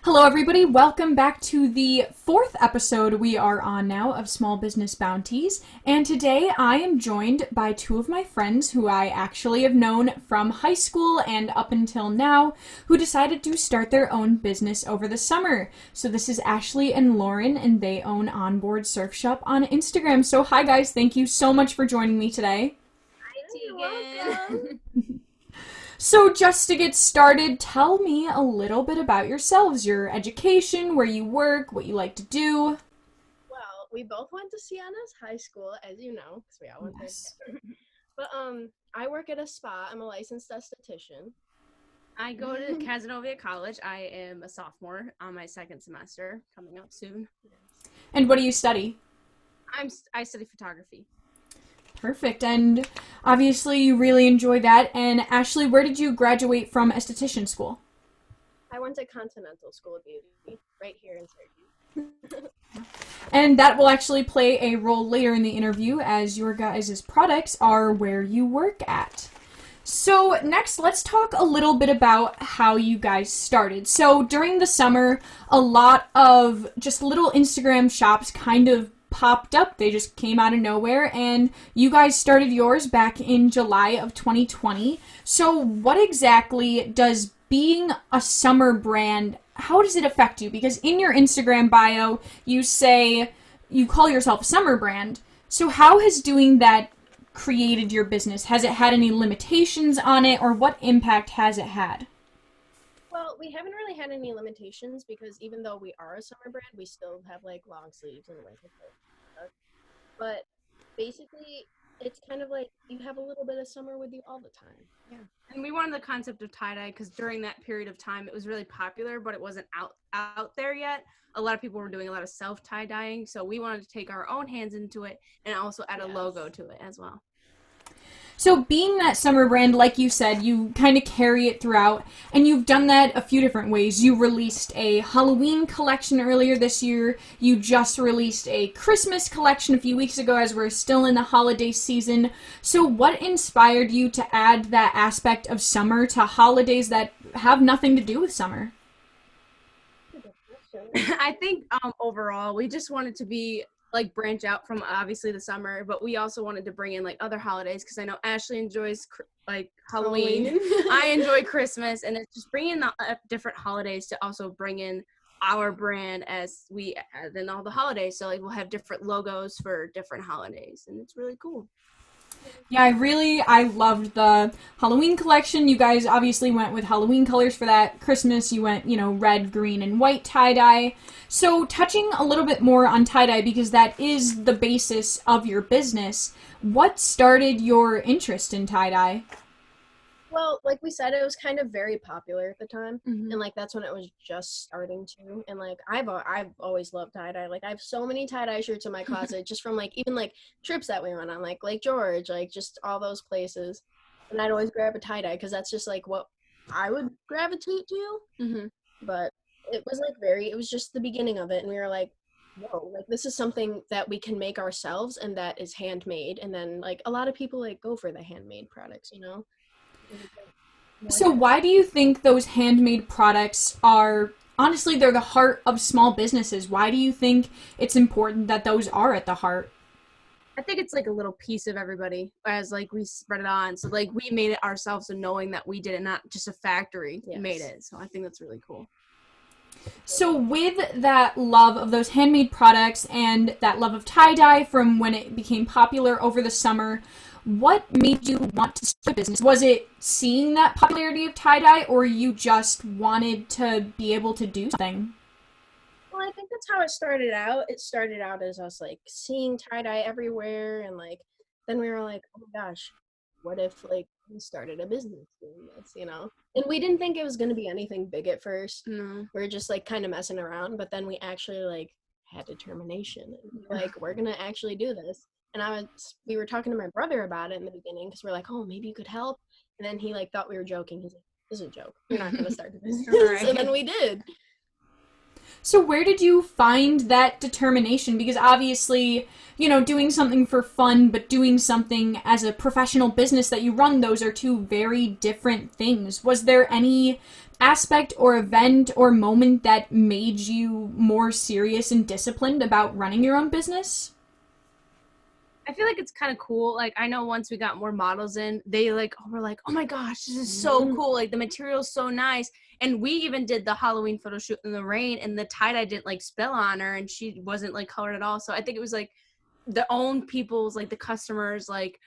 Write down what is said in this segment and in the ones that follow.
Hello, everybody. Welcome back to the fourth episode we are on now of Small Business Bounties. And today I am joined by two of my friends who I actually have known from high school and up until now, who decided to start their own business over the summer. So this is Ashley and Lauren, and they own Onboard Surf Shop on Instagram. So hi, guys. Thank you so much for joining me today. Hi, Teagan. So just to get started, tell me a little bit about yourselves, your education, where you work, what you like to do. Well, we both went to Sienna's high school, as you know, because we all went there. But I work at a spa. I'm a licensed esthetician. I go to Casanova College. I am a sophomore on my second semester, coming up soon. And what do you study? I study photography. Perfect. And obviously you really enjoy that. And Ashley, where did you graduate from esthetician school? I went to Continental School of Beauty, right here in Syracuse. And that will actually play a role later in the interview, as your guys' products are where you work at. So next, let's talk a little bit about how you guys started. So during the summer, a lot of just little Instagram shops kind of popped up. They just came out of nowhere, and you guys started yours back in July of 2020. So what exactly does being a summer brand, how does it affect you? Because in your Instagram bio, you say you call yourself a summer brand. So how has doing that created your business? Has it had any limitations on it, or what impact has it had? Well, we haven't really had any limitations because even though we are a summer brand, we still have like long sleeves and winter coats. But basically, it's kind of like you have a little bit of summer with you all the time. Yeah. And we wanted the concept of tie-dye because during that period of time, it was really popular, but it wasn't out there yet. A lot of people were doing a lot of self-tie-dyeing, so we wanted to take our own hands into it and also add a logo to it as well. So being that summer brand, like you said, you kind of carry it throughout, and you've done that a few different ways. You released a Halloween collection earlier this year. You just released a Christmas collection a few weeks ago as we're still in the holiday season. So what inspired you to add that aspect of summer to holidays that have nothing to do with summer? I think overall, we just wanted to be like branch out from obviously the summer, but we also wanted to bring in like other holidays because I know Ashley enjoys like Halloween. I enjoy Christmas, and it's just bringing the different holidays to also bring in our brand as we add in all the holidays. So like we'll have different logos for different holidays, and it's really cool. Yeah, I loved the Halloween collection. You guys obviously went with Halloween colors for that. Christmas, you went, red, green, and white tie-dye. So touching a little bit more on tie-dye, because that is the basis of your business, what started your interest in tie-dye? Well, like we said, it was kind of very popular at the time, Mm-hmm. and like that's when it was just starting to. And like I've always loved tie dye. Like I have so many tie dye shirts in my closet, just from like even like trips that we went on, like Lake George, like just all those places. And I'd always grab a tie dye because that's just like what I would gravitate to. Mm-hmm. But it was like it was just the beginning of it, and we were like, whoa, like this is something that we can make ourselves and that is handmade. And then like a lot of people like go for the handmade products, So why do you think those handmade products are, honestly, they're the heart of small businesses? Why do you think it's important that those are at the heart? I think it's like a little piece of everybody as like we spread it on. So like we made it ourselves and knowing that we did it, not just a factory made it. So I think that's really cool. So with that love of those handmade products and that love of tie-dye from when it became popular over the summer, what made you want to start a business? Was it seeing that popularity of tie-dye, or you just wanted to be able to do something? Well, I think that's how it started out. It started out as us like seeing tie-dye everywhere, and like then we were like, oh my gosh, what if like we started a business doing this, And we didn't think it was going to be anything big at first. No. We were just like kind of messing around, but then we actually like had determination and like we're going to actually do this. And we were talking to my brother about it in the beginning because we're like, oh, maybe you could help. And then he like thought we were joking. He's like, this is a joke. You're not going to start a business. Right. And then we did. So where did you find that determination? Because obviously, doing something for fun, but doing something as a professional business that you run, those are two very different things. Was there any aspect or event or moment that made you more serious and disciplined about running your own business? I feel like it's kind of cool. Like, I know once we got more models in, they were like, oh my gosh, this is so cool. Like, the material's so nice. And we even did the Halloween photo shoot in the rain, and the tie-dye didn't like spill on her, and she wasn't like colored at all. So I think it was like the own people's, like the customers, like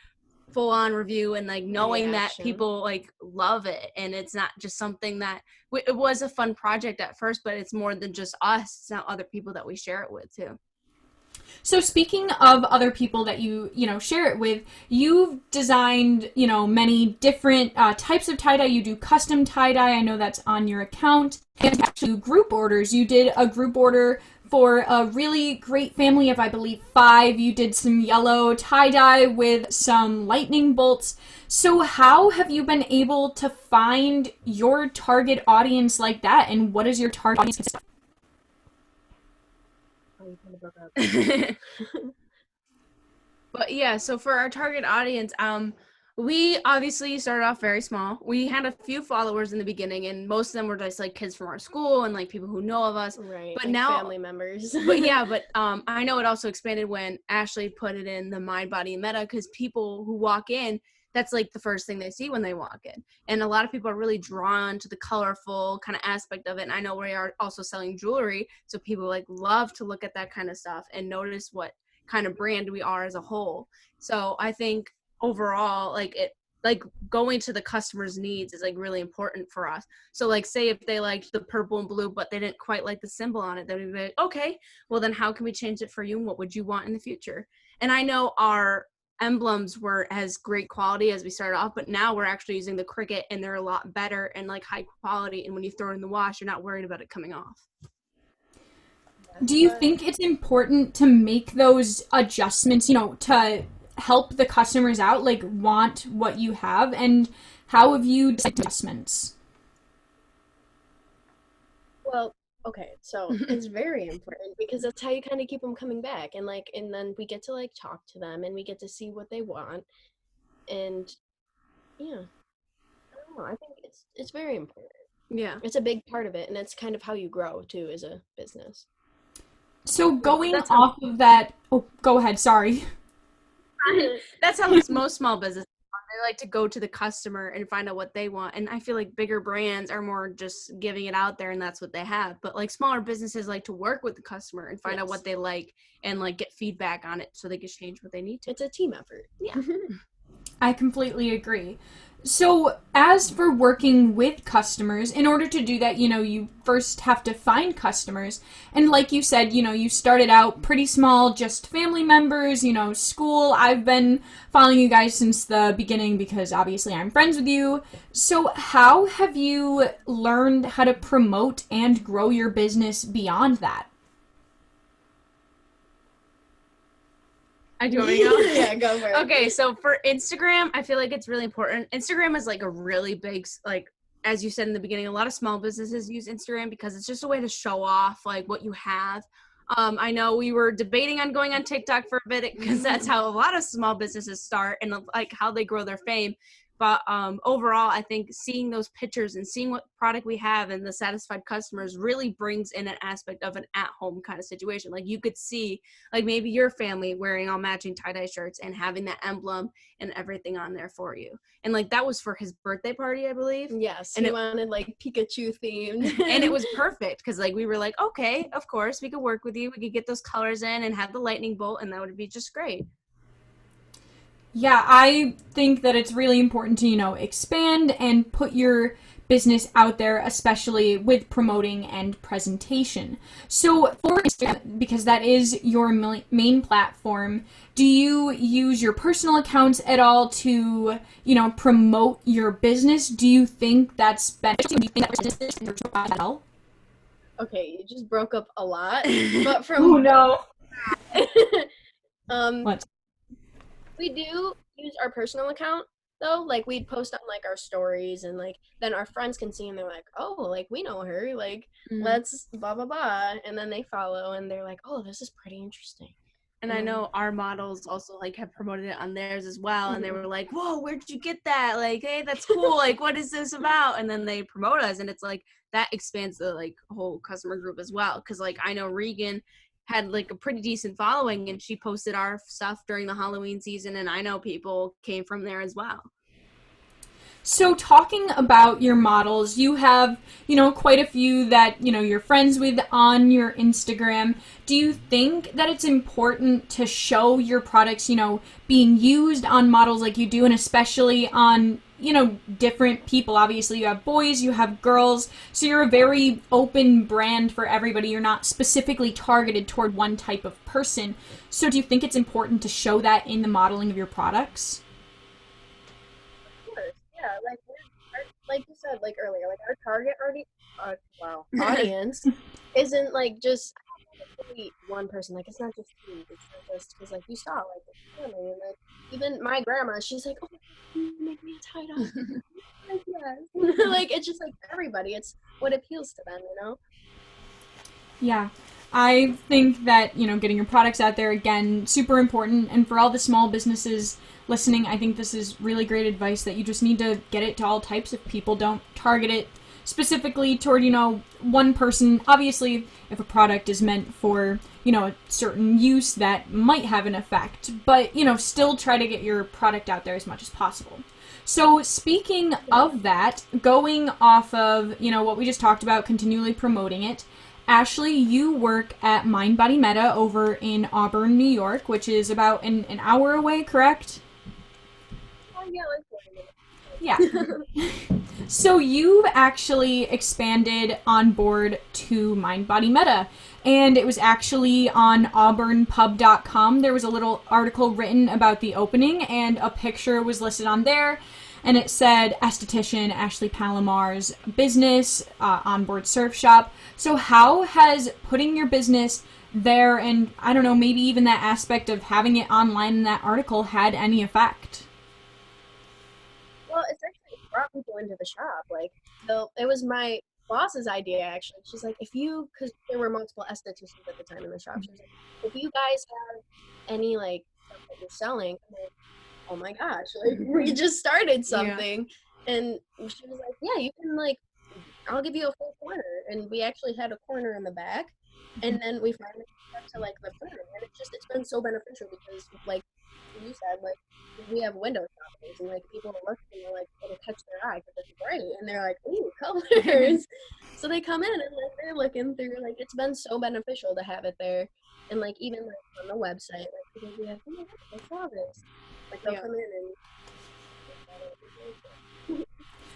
full on review, and like knowing that Reaction. people like love it. And it's not just something that it was a fun project at first, but it's more than just us. It's now other people that we share it with too. So speaking of other people that you share it with, you've designed, many different types of tie-dye. You do custom tie-dye. I know that's on your account. And you actually do group orders. You did a group order for a really great family of, I believe, 5. You did some yellow tie-dye with some lightning bolts. So how have you been able to find your target audience like that? And what is your target audience consist of? But yeah, so for our target audience, we obviously started off very small. We had a few followers in the beginning, and most of them were just like kids from our school and like people who know of us. Right. But like now family members. but I know it also expanded when Ashley put it in the Mind, Body, and Meta, because people who walk in, that's like the first thing they see when they walk in. And a lot of people are really drawn to the colorful kind of aspect of it. And I know we are also selling jewelry, so people like love to look at that kind of stuff and notice what kind of brand we are as a whole. So I think overall, like going to the customer's needs is like really important for us. So like, say if they liked the purple and blue, but they didn't quite like the symbol on it, then we'd be like, okay, well then how can we change it for you? And what would you want in the future? And I know our emblems were as great quality as we started off, but now we're actually using the Cricut, and they're a lot better and like high quality. And when you throw it in the wash, you're not worried about it coming off. Do you think it's important to make those adjustments, to help the customers out, like want what you have? And how have you decided adjustments? Well, okay, so it's very important because that's how you kind of keep them coming back, and then we get to like talk to them, and we get to see what they want, and yeah, I don't know. I think it's very important. Yeah. It's a big part of it, and it's kind of how you grow too as a business. So going off of that, oh, go ahead, sorry. That's how most small businesses are. They like to go to the customer and find out what they want. And I feel like bigger brands are more just giving it out there, and that's what they have. But like smaller businesses like to work with the customer and find out what they like and like get feedback on it so they can change what they need to. It's a team effort. Yeah. I completely agree. So as for working with customers, in order to do that, you first have to find customers. And like you said, you started out pretty small, just family members, school. I've been following you guys since the beginning because obviously I'm friends with you. So how have you learned how to promote and grow your business beyond that? I do want to go. Yeah, go for it. Okay, so for Instagram, I feel like it's really important. Instagram is like a really big, like, as you said in the beginning, a lot of small businesses use Instagram because it's just a way to show off like what you have. I know we were debating on going on TikTok for a bit because that's how a lot of small businesses start and like how they grow their fame. But overall, I think seeing those pictures and seeing what product we have and the satisfied customers really brings in an aspect of an at-home kind of situation. Like you could see like maybe your family wearing all matching tie-dye shirts and having that emblem and everything on there for you. And like that was for his birthday party, I believe. Yes, and he wanted like Pikachu themed. And it was perfect because like we were like, okay, of course, we could work with you. We could get those colors in and have the lightning bolt, and that would be just great. Yeah, I think that it's really important to, expand and put your business out there, especially with promoting and presentation. So for Instagram, because that is your main platform, do you use your personal accounts at all to, promote your business? Do you think that's beneficial? Do you think that business at all? Okay, you just broke up a lot, but from Oh no. What? We do use our personal account though. Like we'd post on like our stories, and like then our friends can see, and they're like, oh, like we know her, like let's blah blah blah, and then they follow, and they're like, oh, this is pretty interesting. And I know our models also like have promoted it on theirs as well, and they were like, "Whoa, where'd you get that? Like, hey, that's cool. Like, what is this about?" And then they promote us, and it's like that expands the like whole customer group as well. Because like I know Regan had like a pretty decent following, and she posted our stuff during the Halloween season, and I know people came from there as well. So talking about your models, you have, quite a few that, you're friends with on your Instagram. Do you think that it's important to show your products, being used on models like you do, and especially on, different people? Obviously, you have boys, you have girls, so you're a very open brand for everybody. You're not specifically targeted toward one type of person. So do you think it's important to show that in the modeling of your products? Yeah, like you said, like earlier, like our target audience isn't like just really one person. Like it's not just you. It's not just because like you saw like the family and like even my grandma, she's like, "Oh, you make me a tie-dye." Like, yes. Like it's just like everybody. It's what appeals to them. Yeah. I think that, getting your products out there, again, super important. And for all the small businesses listening, I think this is really great advice that you just need to get it to all types of people. Don't target it specifically toward, one person. Obviously, if a product is meant for, a certain use, that might have an effect. But, still try to get your product out there as much as possible. So speaking of that, going off of, what we just talked about, continually promoting it, Ashley, you work at Mind Body Meta over in Auburn, New York, which is about an hour away, correct? Oh, yeah, like 40 minutes. Yeah. So you've actually expanded Onboard to Mind Body Meta, and it was actually on auburnpub.com. There was a little article written about the opening, and a picture was listed on there. And it said esthetician Ashley Palamar's business, Onboard Surf Shop. So how has putting your business there and, I don't know, maybe even that aspect of having it online in that article had any effect? Well, it's actually brought people into the shop. Like, it was my boss's idea, actually. She's like, because there were multiple estheticians at the time in the shop. She was like, if you guys have any, like, stuff that you're selling, I'm like, oh my gosh, like we just started something. Yeah. And she was like, yeah, you can like, I'll give you a full corner. And we actually had a corner in the back, and then we finally got to like the front, and it's been so beneficial because like you said, like we have window shoppers and like people are looking and they're like, it'll catch their eye because it's bright, and they're like, ooh, colors. So they come in and like they're looking through, like it's been so beneficial to have it there. And like even like on the website, like people be like, oh my god, I saw this. Like they'll come in and.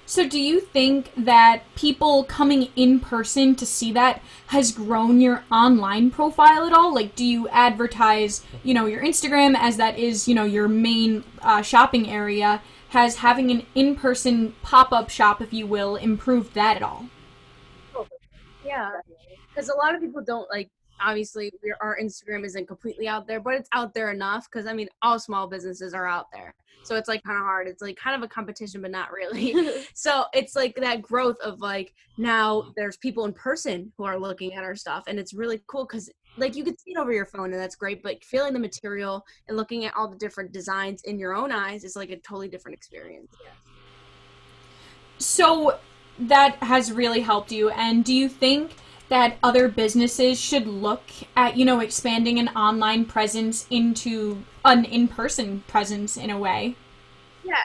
So do you think that people coming in person to see that has grown your online profile at all? Like, do you advertise, your Instagram as that is, your main shopping area? Has having an in-person pop-up shop, if you will, improved that at all? Yeah, because a lot of people don't like. Obviously, our Instagram isn't completely out there, but it's out there enough because, I mean, all small businesses are out there. So it's, like, kind of hard. It's, like, kind of a competition, but not really. So it's, like, that growth of, like, now there's people in person who are looking at our stuff, and it's really cool because, like, you can see it over your phone, and that's great, but feeling the material and looking at all the different designs in your own eyes is, like, a totally different experience. Yeah. So that has really helped you, and do you think that other businesses should look at, expanding an online presence into an in-person presence in a way? Yeah,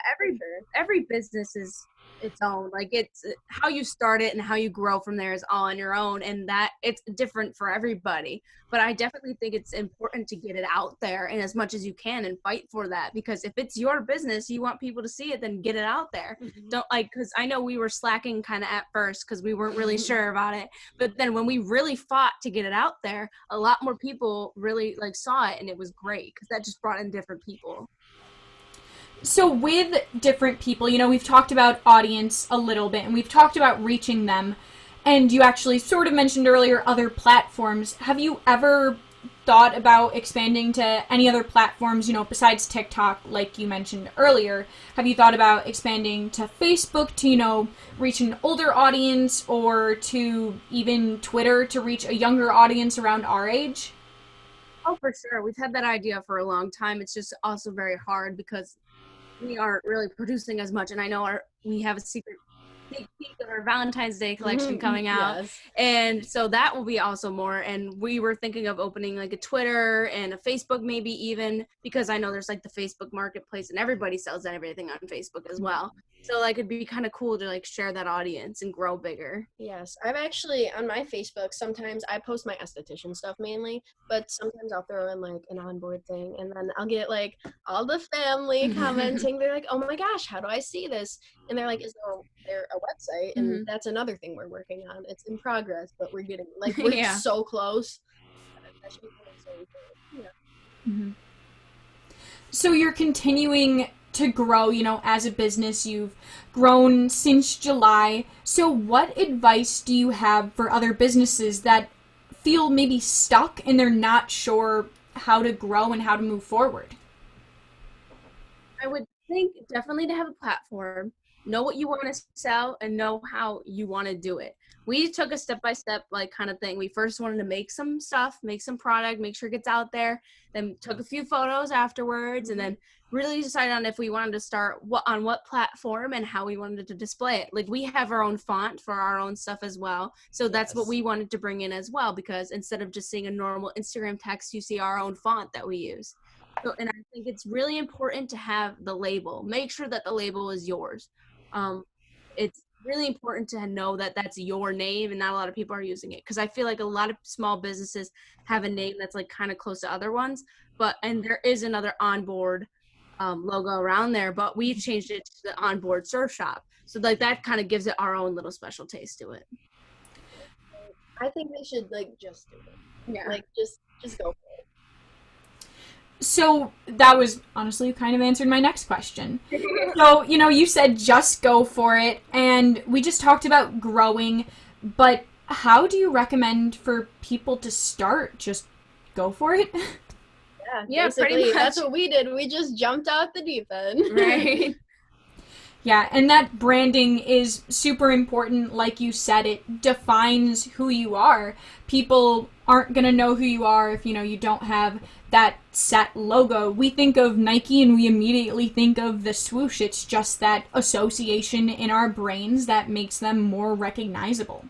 every business is its own. Like it's how you start it and how you grow from there is all on your own, and that it's different for everybody. But I definitely think it's important to get it out there and as much as you can and fight for that, because if it's your business, you want people to see it, then get it out there. Mm-hmm. Don't because I know we were slacking kind of at first because we weren't really sure about it, but then when we really fought to get it out there, a lot more people really saw it, and it was great because that just brought in different people. So with different people, we've talked about audience a little bit, and we've talked about reaching them, and you actually sort of mentioned earlier other platforms. Have you ever thought about expanding to any other platforms, besides TikTok, like you mentioned earlier? Have you thought about expanding to Facebook to, reach an older audience, or to even Twitter to reach a younger audience around our age? Oh, for sure. We've had that idea for a long time. It's just also very hard because we aren't really producing as much. And I know we have a secret sneak peek of our Valentine's Day collection coming out. Yes. And so that will be also more. And we were thinking of opening like a Twitter and a Facebook maybe even, because I know there's like the Facebook marketplace and everybody sells everything on Facebook as well. So like it'd be kind of cool to like share that audience and grow bigger. Yes, I've actually, on my Facebook, sometimes I post my esthetician stuff mainly, but sometimes I'll throw in like an onboard thing, and then I'll get like all the family commenting. They're like, oh my gosh, how do I see this? And they're like, is there a website? And that's another thing we're working on. It's in progress, but we're getting, like, we're Yeah. so close. That should be coming soon. Yeah. So you're continuing to grow, as a business. You've grown since July. So what advice do you have for other businesses that feel maybe stuck and they're not sure how to grow and how to move forward? I would think definitely to have a platform, know what you want to sell, and know how you want to do it. We took a step-by-step like kind of thing. We first wanted to make some stuff, make some product, make sure it gets out there, then took a few photos afterwards, and then really decided on if we wanted to start on what platform and how we wanted to display it. Like we have our own font for our own stuff as well. So that's what we wanted to bring in as well, because instead of just seeing a normal Instagram text, you see our own font that we use. So, and I think it's really important to have the label. Make sure that the label is yours. It's really important to know that that's your name and not a lot of people are using it. Because I feel like a lot of small businesses have a name that's like kind of close to other ones. And there is another Onboard logo around there, but we've changed it to the Onboard Surf Shop. So like that kind of gives it our own little special taste to it. I think they should like just do it. Yeah. Like just go for it. So that was honestly kind of answered my next question. So, you said just go for it, and we just talked about growing, but how do you recommend for people to start? Just go for it? Yeah, pretty basically, much. that's what we did. We just jumped out the deep end. Right. Yeah, and that branding is super important. Like you said, it defines who you are. People aren't going to know who you are if, you don't have that set logo. We think of Nike and we immediately think of the swoosh. It's just that association in our brains that makes them more recognizable.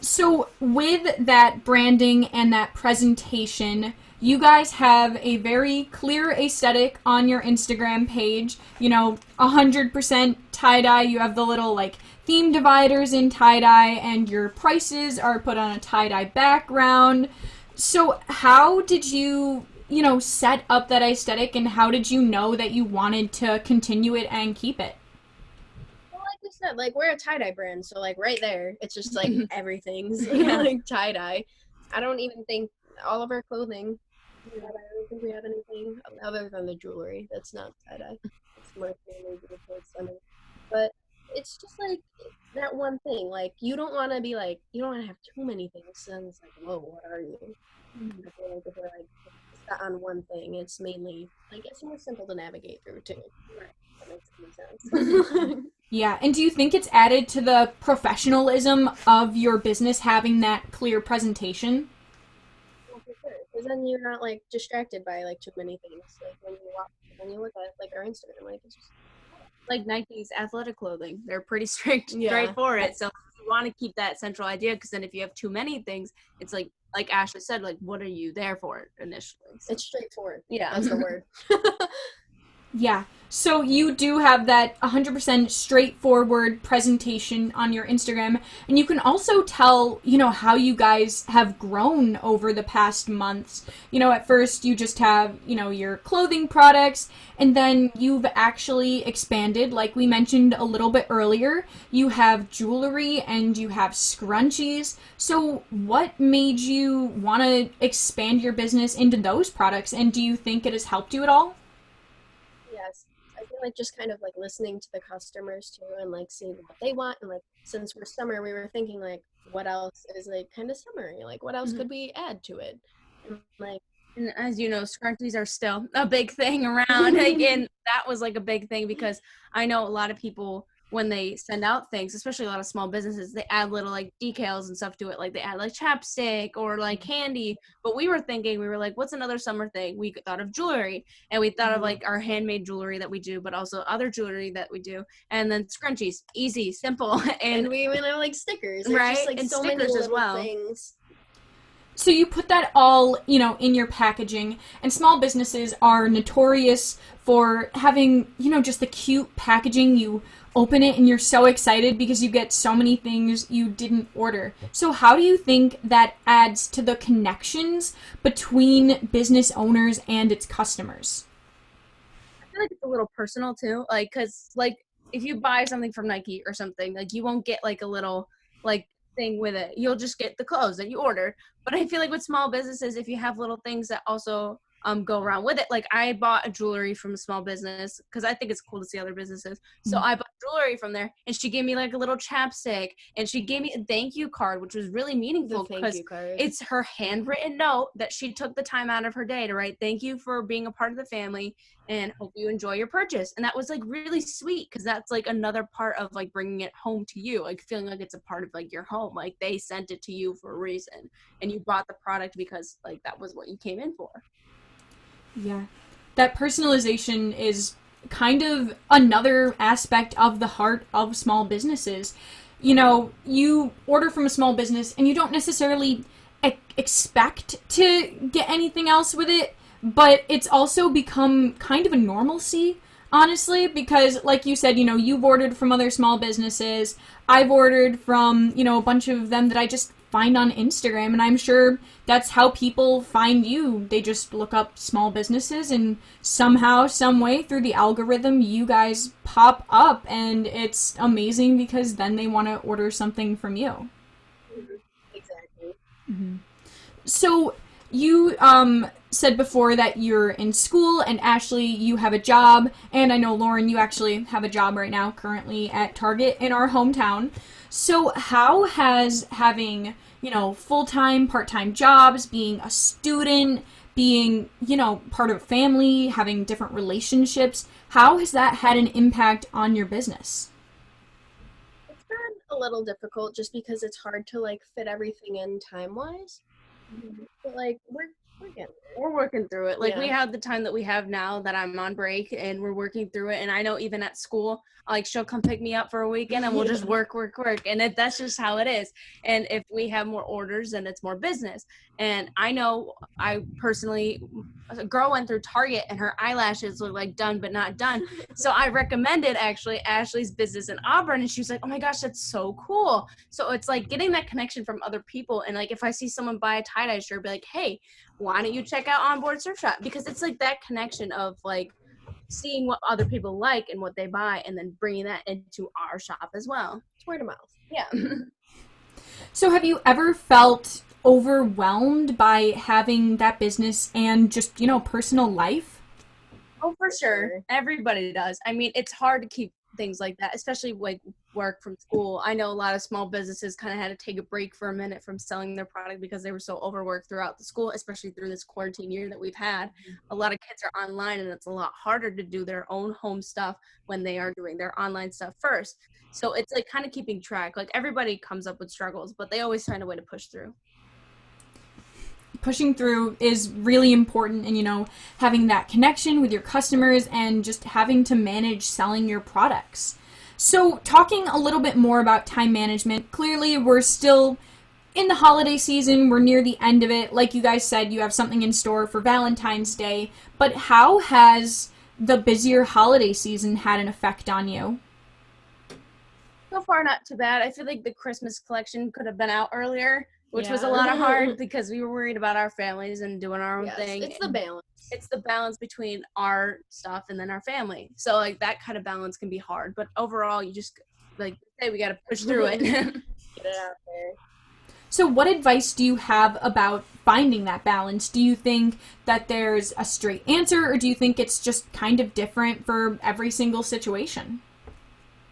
So with that branding and that presentation, you guys have a very clear aesthetic on your Instagram page, 100% tie-dye. You have the little theme dividers in tie-dye, and your prices are put on a tie-dye background. So how did you, set up that aesthetic, and how did you know that you wanted to continue it and keep it? Well, like we said, we're a tie-dye brand, so right there, it's just everything's tie-dye. I don't even think all of our clothing, I don't think we have anything other than the jewelry that's not tie-dye. It's more family towards summer. But it's just that one thing. You don't want to be you don't want to have too many things. Then it's whoa, what are you? I feel like if we're stuck on one thing, it's mainly it's more simple to navigate through too. Right. That makes any sense. Yeah, and do you think it's added to the professionalism of your business having that clear presentation? Well, for sure. Because then you're not distracted by too many things. When you look at our Instagram, it's just like Nike's athletic clothing. They're pretty strict for it. So you want to keep that central idea, because then if you have too many things, it's like Ashley said, what are you there for initially? So. It's straightforward. Yeah. That's the word. Yeah. So you do have that 100% straightforward presentation on your Instagram, and you can also tell, how you guys have grown over the past months. At first you just have, your clothing products, and then you've actually expanded, like we mentioned a little bit earlier. You have jewelry and you have scrunchies. So what made you want to expand your business into those products, and do you think it has helped you at all? Yes. I feel just kind of listening to the customers too, and seeing what they want, and since we're summer, we were thinking what else is kind of summery, what else could we add to it, and as you know, scrunchies are still a big thing around, and that was a big thing, because I know a lot of people when they send out things, especially a lot of small businesses, they add little like decals and stuff to it. Like they add like chapstick or like candy. But we were like, what's another summer thing? We thought of jewelry, and we thought of like our handmade jewelry that we do, but also other jewelry that we do. And then scrunchies, easy, simple. And we even have like stickers. There's right? Just, like, and so stickers many as little well. things. So you put that all, in your packaging, and small businesses are notorious for having, just the cute packaging. You open it and you're so excited because you get so many things you didn't order. So how do you think that adds to the connections between business owners and its customers? I feel like it's a little personal too, like, because like if you buy something from Nike or something, like you won't get like a little like thing with it. You'll just get the clothes that you ordered. But I feel like with small businesses, if you have little things that also go around with it, like I bought a jewelry from a small business because I think it's cool to see other businesses. So I bought jewelry from there, and she gave me like a little chapstick, and she gave me a thank you card, which was really meaningful because it's her handwritten note that she took the time out of her day to write thank you for being a part of the family and hope you enjoy your purchase. And that was like really sweet because that's like another part of like bringing it home to you, like feeling like it's a part of like your home, like they sent it to you for a reason and you bought the product because like that was what you came in for. Yeah. That personalization is kind of another aspect of the heart of small businesses. You order from a small business and you don't necessarily expect to get anything else with it, but it's also become kind of a normalcy, honestly, because like you said, you've ordered from other small businesses. I've ordered from, a bunch of them that I just find on Instagram, and I'm sure that's how people find you. They just look up small businesses, and somehow, some way, through the algorithm, you guys pop up, and it's amazing because then they want to order something from you. Exactly. Mm-hmm. So you said before that you're in school, and Ashley, you have a job, and I know, Lauren, you actually have a job right now currently at Target in our hometown. So how has having, full-time, part-time jobs, being a student, being, part of a family, having different relationships, how has that had an impact on your business? It's been a little difficult just because it's hard to like fit everything in time-wise. But like we're working through it. Like we Yeah. have the time that we have now that I'm on break and we're working through it. And I know even at school, like she'll come pick me up for a weekend and we'll just work. And that's just how it is. And if we have more orders, then it's more business. And I know I personally, a girl went through Target and her eyelashes look like done but not done. So I recommended actually Ashley's business in Auburn, and she was like, oh my gosh, that's so cool. So it's like getting that connection from other people. And like if I see someone buy a tie-dye shirt, be like, hey, why don't you check out Onboard Surf Shop? Because it's like that connection of like seeing what other people like and what they buy and then bringing that into our shop as well. It's word of mouth. Yeah. So have you ever felt overwhelmed by having that business and just, personal life? Oh, for sure. Everybody does. I mean, it's hard to keep things like that, especially like work from school. I know a lot of small businesses kind of had to take a break for a minute from selling their product because they were so overworked throughout the school, especially through this quarantine year that we've had. A lot of kids are online, and it's a lot harder to do their own home stuff when they are doing their online stuff first. So it's like kind of keeping track. Like everybody comes up with struggles, but they always find a way to push through. Pushing through is really important, and having that connection with your customers and just having to manage selling your products. So talking a little bit more about time management, clearly we're still in the holiday season, we're near the end of it. Like you guys said, you have something in store for Valentine's Day, but how has the busier holiday season had an effect on you? So far, not too bad. I feel like the Christmas collection could have been out earlier, which was a Yeah. lot of hard because we were worried about our families and doing our own Yes, thing. it's the balance. It's the balance between our stuff and then our family. So like that kind of balance can be hard, but overall you just like say we got to push through it. Get it out there. So what advice do you have about finding that balance? Do you think that there's a straight answer, or do you think it's just kind of different for every single situation?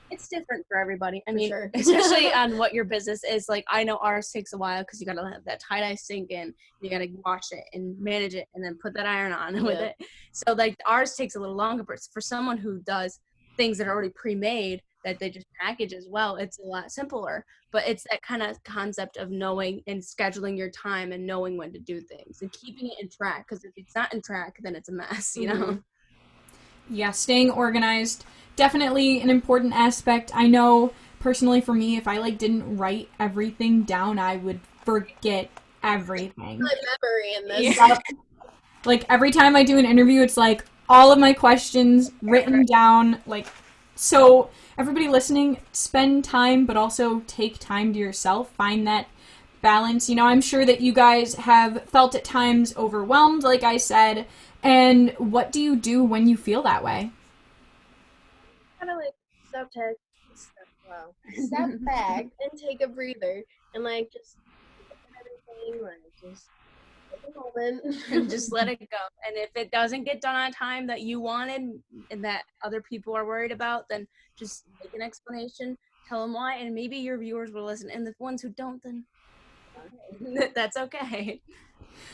It's different for everybody. I mean, sure. especially on what your business is. Like, I know ours takes a while because you got to have that tie-dye sink in. You got to wash it and manage it and then put that iron on with it. So, like, ours takes a little longer. But for someone who does things that are already pre-made, that they just package as well. It's a lot simpler, but it's that kind of concept of knowing and scheduling your time and knowing when to do things and keeping it in track, because if it's not in track, then it's a mess, you know? Yeah, staying organized, definitely an important aspect. I know personally for me, if I like didn't write everything down, I would forget everything. My memory in this. Yep. Like every time I do an interview, it's like all of my questions written down. Like, so everybody listening, spend time, but also take time to yourself. Find that balance. You know, I'm sure that you guys have felt at times overwhelmed, like I said. And what do you do when you feel that way? Kind of like step back and take a breather and like just look at everything, like just take a moment and just let it go. And if it doesn't get done on time that you wanted and that other people are worried about, then just make an explanation, tell them why, and maybe your viewers will listen. And the ones who don't, then that's okay.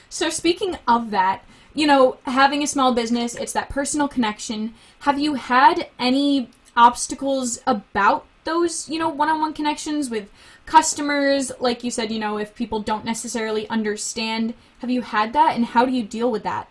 So speaking of that, you know, having a small business, it's that personal connection. Have you had any obstacles about those, you know, one-on-one connections with customers? Like you said, you know, if people don't necessarily understand, have you had that, and how do you deal with that?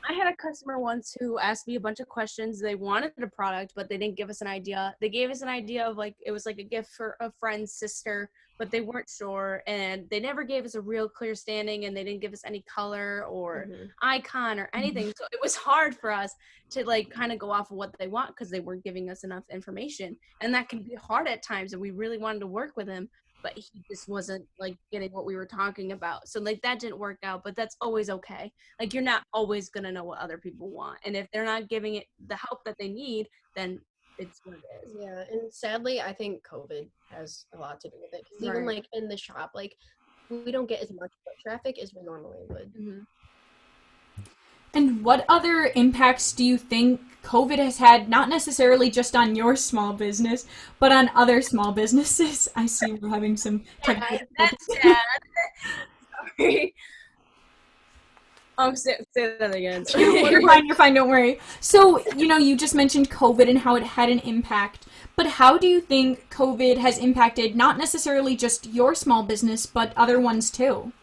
I had a customer once who asked me a bunch of questions. They wanted a product, but they didn't give us an idea. They gave us an idea of like, it was like a gift for a friend's sister, but they weren't sure. And they never gave us a real clear standing, and they didn't give us any color or icon or anything. So it was hard for us to like kind of go off of what they want, because they weren't giving us enough information. And that can be hard at times. And we really wanted to work with him, but he just wasn't like getting what we were talking about. So like that didn't work out, but that's always okay. Like you're not always going to know what other people want. And if they're not giving it the help that they need, then it's what it is. Yeah, and sadly, I think COVID has a lot to do with it. Because even like in the shop, like we don't get as much foot traffic as we normally would. And what other impacts do you think COVID has had, not necessarily just on your small business, but on other small businesses? I see we're having some technical That's sad. Sorry. Say that again. You're fine, don't worry. So, you know, you just mentioned COVID and how it had an impact, but how do you think COVID has impacted not necessarily just your small business, but other ones too?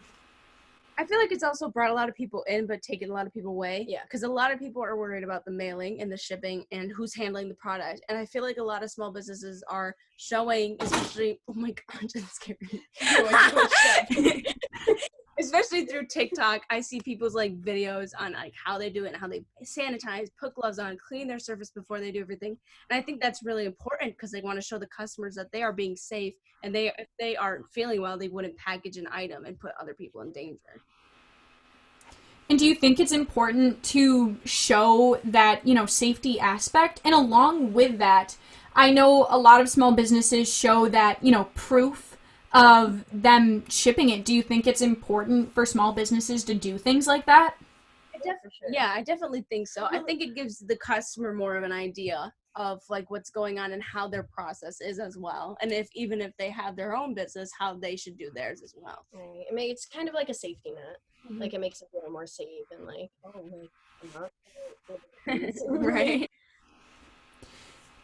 I feel like it's also brought a lot of people in, but taken a lot of people away. Yeah. Because a lot of people are worried about the mailing and the shipping and who's handling the product. And I feel like a lot of small businesses are showing, especially, oh my God, that scared me. Especially through TikTok, I see people's like videos on like how they do it and how they sanitize, put gloves on, clean their surface before they do everything. And I think that's really important, because they want to show the customers that they are being safe, and if they aren't feeling well, they wouldn't package an item and put other people in danger. And do you think it's important to show that, you know, safety aspect? And along with that, I know a lot of small businesses show that, you know, proof of them shipping it. Do you think it's important for small businesses to do things like that? Yeah, I definitely think so. I think it gives the customer more of an idea of like what's going on and how their process is as well. And even if they have their own business, how they should do theirs as well. Right. I mean, it's kind of like a safety net. Like it makes it feel more safe and like, oh, like I'm not Right.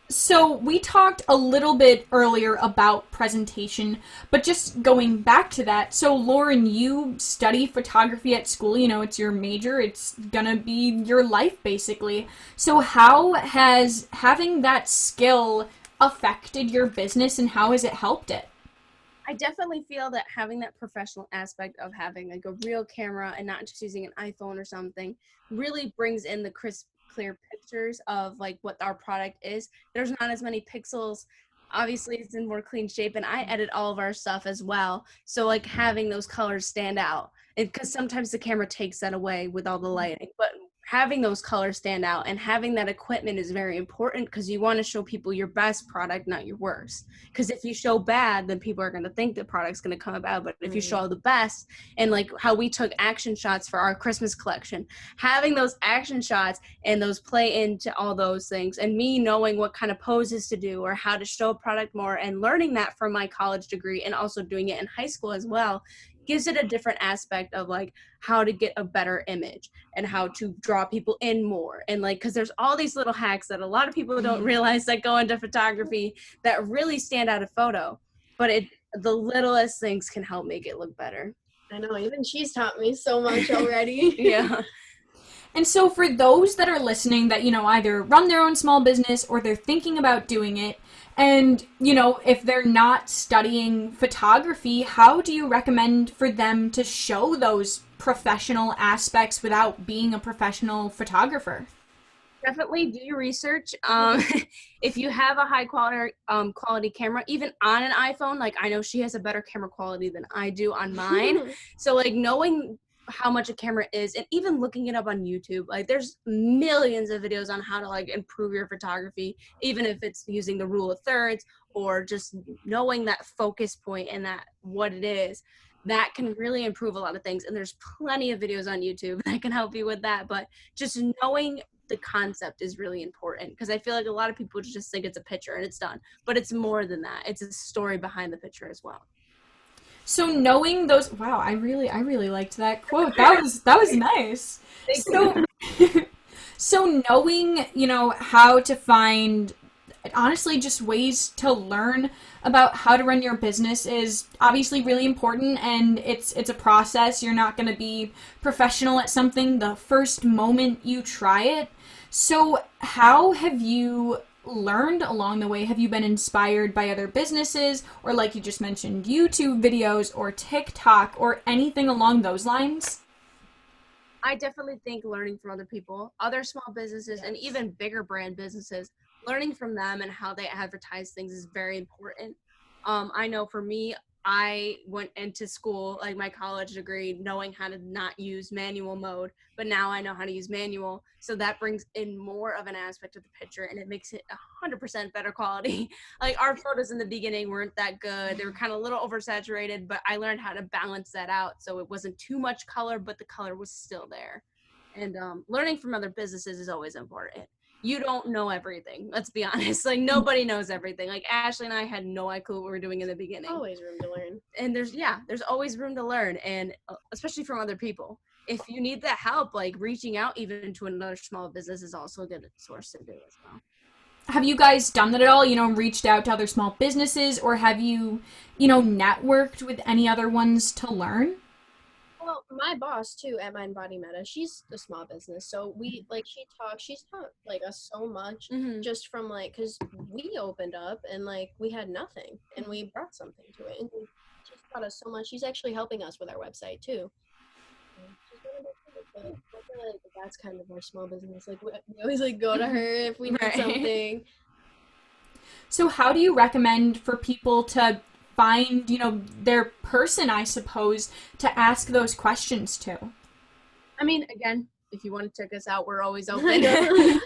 So we talked a little bit earlier about presentation, but just going back to that, so Lauren, you study photography at school, you know, it's your major, it's gonna be your life basically. So how has having that skill affected your business, and how has it helped it? I definitely feel that having that professional aspect of having like a real camera and not just using an iPhone or something really brings in the crisp, clear pictures of like what our product is. There's not as many pixels. Obviously it's in more clean shape, and I edit all of our stuff as well. So like having those colors stand out, because sometimes the camera takes that away with all the lighting, but having those colors stand out and having that equipment is very important, because you want to show people your best product, not your worst. Because if you show bad, then people are going to think the product's going to come about. But if you show the best, and like how we took action shots for our Christmas collection, having those action shots and those play into all those things, and me knowing what kind of poses to do or how to show a product more, and learning that from my college degree and also doing it in high school as well, gives it a different aspect of like how to get a better image and how to draw people in more. And like, because there's all these little hacks that a lot of people don't realize that go into photography that really stand out a photo, but the littlest things can help make it look better. I know, even she's taught me so much already. Yeah. And so for those that are listening that, either run their own small business or they're thinking about doing it, and, if they're not studying photography, how do you recommend for them to show those professional aspects without being a professional photographer? Definitely do your research. If you have a high quality camera, even on an iPhone, like I know she has a better camera quality than I do on mine. So like knowing how much a camera is and even looking it up on YouTube, like there's millions of videos on how to like improve your photography, even if it's using the rule of thirds or just knowing that focus point and that what it is, that can really improve a lot of things. And there's plenty of videos on YouTube that can help you with that, but just knowing the concept is really important, because I feel like a lot of people just think it's a picture and it's done, but it's more than that. It's a story behind the picture as well. So knowing those, wow, I really liked that quote. That was nice. So knowing, how to find, honestly, just ways to learn about how to run your business is obviously really important, and it's a process. You're not going to be professional at something the first moment you try it. So how have you learned along the way? Have you been inspired by other businesses, or like you just mentioned, YouTube videos or TikTok or anything along those lines? I definitely think learning from other people, other small businesses, and even bigger brand businesses, learning from them and how they advertise things is very important. I know for me, I went into school, like my college degree, knowing how to not use manual mode, but now I know how to use manual. So that brings in more of an aspect of the picture, and it makes it 100% better quality. Like our photos in the beginning weren't that good. They were kind of a little oversaturated, but I learned how to balance that out. So it wasn't too much color, but the color was still there. And learning from other businesses is always important. You don't know everything. Let's be honest. Like nobody knows everything. Like Ashley and I had no clue what we were doing in the beginning. Always room to learn. And there's always room to learn, and especially from other people. If you need that help, like reaching out even to another small business is also a good source to do as well. Have you guys done that at all? Reached out to other small businesses, or have you, networked with any other ones to learn? Well, my boss too at Mind Body Meta, she's a small business, so she's taught like us so much just from like, because we opened up and like we had nothing and we brought something to it, and she's taught us so much. She's actually helping us with our website too. She's one of the people, but I feel like that's kind of our small business. Like we always like go to her if we need something. So how do you recommend for people to find, their person, I suppose, to ask those questions to? I mean, again, if you want to check us out, we're always open. If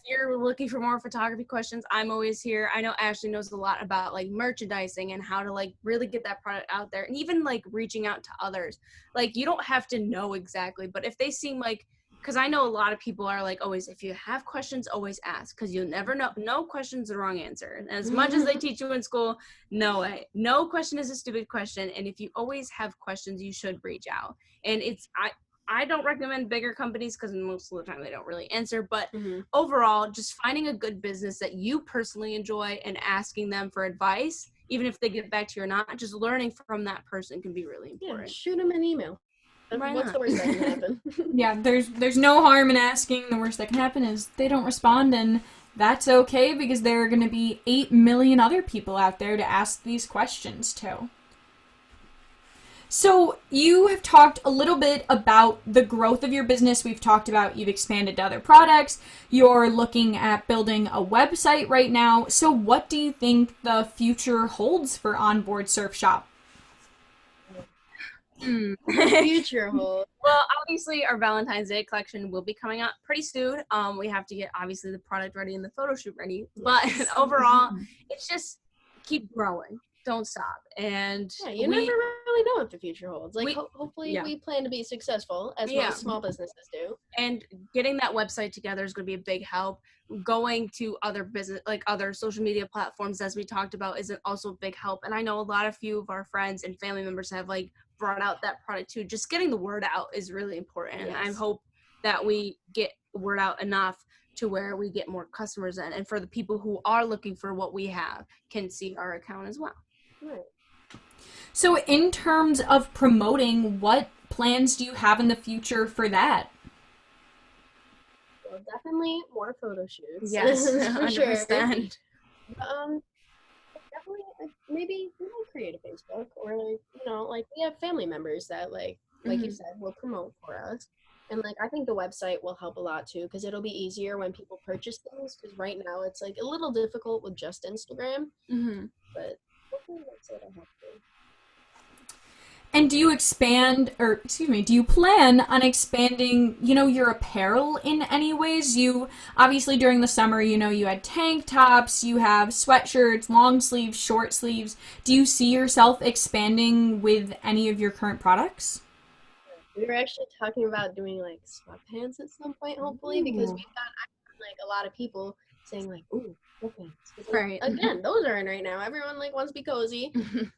you're looking for more photography questions, I'm always here. I know Ashley knows a lot about like merchandising and how to like really get that product out there, and even like reaching out to others. Like you don't have to know exactly, but if they seem like, because I know a lot of people are like, always, if you have questions, always ask, because you'll never know. No question's the wrong answer. And as much as they teach you in school, no way. No question is a stupid question. And if you always have questions, you should reach out. And I don't recommend bigger companies because most of the time they don't really answer. But overall, just finding a good business that you personally enjoy and asking them for advice, even if they get back to you or not, just learning from that person can be really important. Yeah, shoot them an email. What's the worst that can happen? Yeah, there's no harm in asking. The worst that can happen is they don't respond, and that's okay, because there are going to be 8 million other people out there to ask these questions to. So you have talked a little bit about the growth of your business. We've talked about you've expanded to other products. You're looking at building a website right now. So what do you think the future holds for Onboard Surf Shop? Future hold. Well, obviously our Valentine's Day collection will be coming out pretty soon. We have to get obviously the product ready and the photo shoot ready, but overall it's just keep growing, don't stop. And yeah, you never really really know what the future holds. Like, hopefully yeah. we plan to be successful, as Yeah. most small businesses do. And getting that website together is going to be a big help. Going to other business, like other social media platforms, as we talked about, is also a big help. And I know a few of our friends and family members have like brought out that product too. Just getting the word out is really important. Yes. And I hope that we get the word out enough to where we get more customers in. And for the people who are looking for what we have can see our account as well. Right. So in terms of promoting, what plans do you have in the future for that? Well, definitely more photo shoots. Yes, for 100%. sure. Definitely, like, maybe we might create a Facebook, or like, like we have family members that like you said, will promote for us. And like, I think the website will help a lot too, because it'll be easier when people purchase things. Because right now it's like a little difficult with just Instagram. But hopefully the website will help too. And do you plan on expanding, your apparel in any ways? You, obviously during the summer, you had tank tops, you have sweatshirts, long sleeves, short sleeves. Do you see yourself expanding with any of your current products? We were actually talking about doing like sweatpants at some point, hopefully, because we've got like a lot of people saying like, ooh, sweatpants. Right. Again, those are in right now. Everyone like wants to be cozy.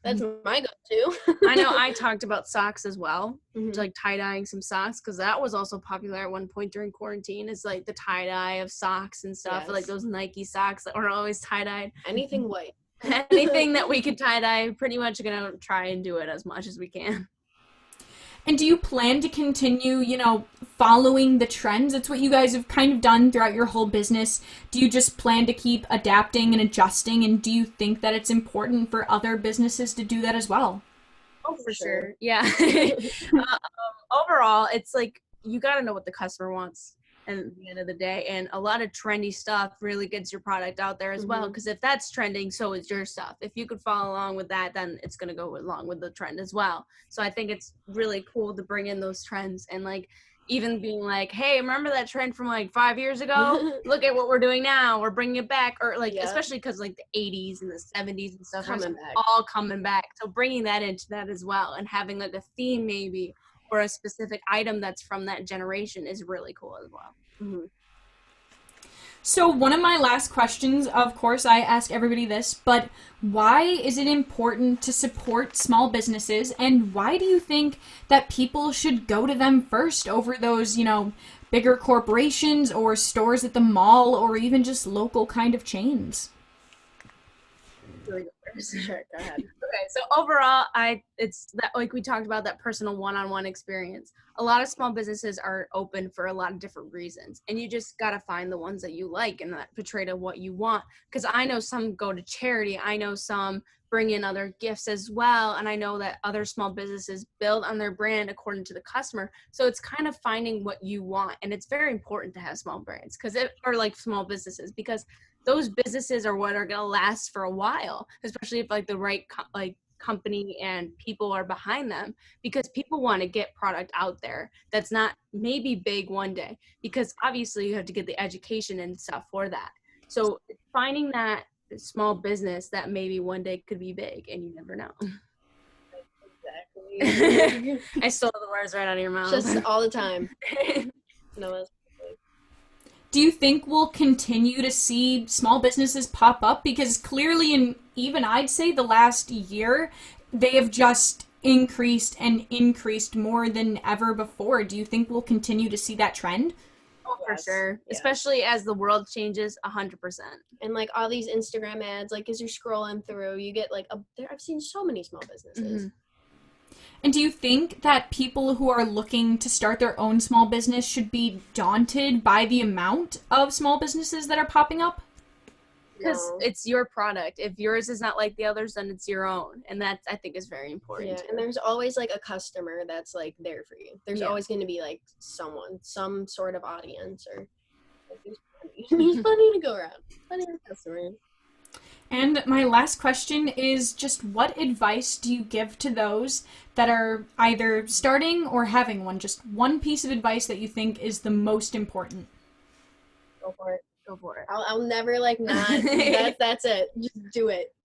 That's my go-to. I know I talked about socks as well, like tie-dyeing some socks, because that was also popular at one point during quarantine, is like the tie-dye of socks and stuff, like those Nike socks that were always tie-dyed. Anything white. Anything that we could tie-dye, pretty much gonna try and do it as much as we can. And do you plan to continue, following the trends? It's what you guys have kind of done throughout your whole business. Do you just plan to keep adapting and adjusting? And do you think that it's important for other businesses to do that as well? Oh, for sure. Yeah. Overall, it's like, you got to know what the customer wants at the end of the day. And a lot of trendy stuff really gets your product out there as well. Because if that's trending, so is your stuff. If you could follow along with that, then it's going to go along with the trend as well. So I think it's really cool to bring in those trends, and like even being like, hey, remember that trend from like 5 years ago? Look at what we're doing now. We're bringing it back. Or like, especially because like the 80s and the 70s and stuff are all coming back. So bringing that into that as well, and having like a theme maybe, or a specific item that's from that generation, is really cool as well. So one of my last questions, of course, I ask everybody this, but why is it important to support small businesses, and why do you think that people should go to them first over those, bigger corporations or stores at the mall, or even just local kind of chains? Sure, go ahead. Okay, so overall, it's that, like we talked about, that personal one-on-one experience. A lot of small businesses are open for a lot of different reasons, and you just got to find the ones that you like and that portray to what you want. Because I know some go to charity, I know some bring in other gifts as well, and I know that other small businesses build on their brand according to the customer. So it's kind of finding what you want, and it's very important to have small brands, or like small businesses, because those businesses are what are going to last for a while, especially if like the right company and people are behind them, because people want to get product out there that's not maybe big one day, because obviously you have to get the education and stuff for that. So finding that small business that maybe one day could be big, and you never know. Exactly. I stole the words right out of your mouth. Just all the time. No, that's Do you think we'll continue to see small businesses pop up? Because clearly, in even I'd say the last year, they have just increased and increased more than ever before. Do you think we'll continue to see that trend? Oh, for sure. Yeah. Especially as the world changes, 100%. And like all these Instagram ads, like as you're scrolling through, you get like I've seen so many small businesses. And do you think that people who are looking to start their own small business should be daunted by the amount of small businesses that are popping up? Because it's your product. If yours is not like the others, then it's your own. And that, I think, is very important. Yeah, and there's always like a customer that's like there for you. There's always going to be like some sort of audience, or like, there's plenty to go around. Plenty of customers. And my last question is just, what advice do you give to those that are either starting or having one? Just one piece of advice that you think is the most important. Go for it. Go for it. I'll never like not. That's it. Just do it.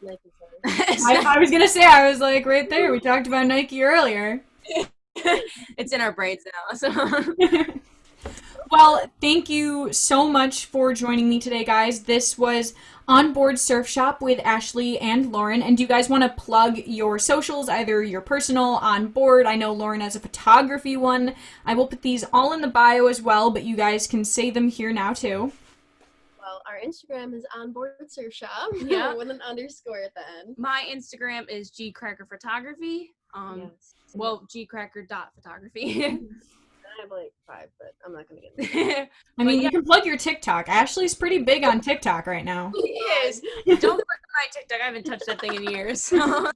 Nike Sun. I was gonna say, I was like, right there. We talked about Nike earlier. It's in our brains now. So. Well, thank you so much for joining me today, guys. This was Onboard Surf Shop with Ashley and Lauren. And do you guys want to plug your socials, either your personal, Onboard? I know Lauren has a photography one. I will put these all in the bio as well, but you guys can say them here now too. Well, our Instagram is Onboard Surf Shop. Yeah. With an underscore at the end. My Instagram is gcrackerphotography. Yes. Well, gcracker.photography. I have like 5, but I'm not gonna get into I mean, you can plug your TikTok. Ashley's pretty big on TikTok right now. He is. Don't look at my TikTok. I haven't touched that thing in years. So. No.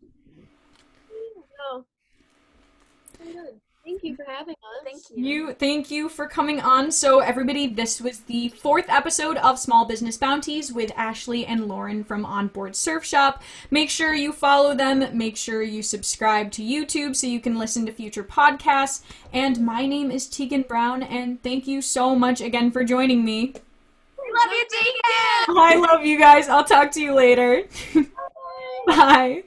Very good. Thank you for having us. Thank you for coming on. So everybody, this was the 4th episode of Small Business Bounties with Ashley and Lauren from Onboard Surf Shop. Make sure you follow them. Make sure you subscribe to YouTube so you can listen to future podcasts. And my name is Teagan Brown, and thank you so much again for joining me. We love you, Teagan! I love you guys. I'll talk to you later. Bye. Bye.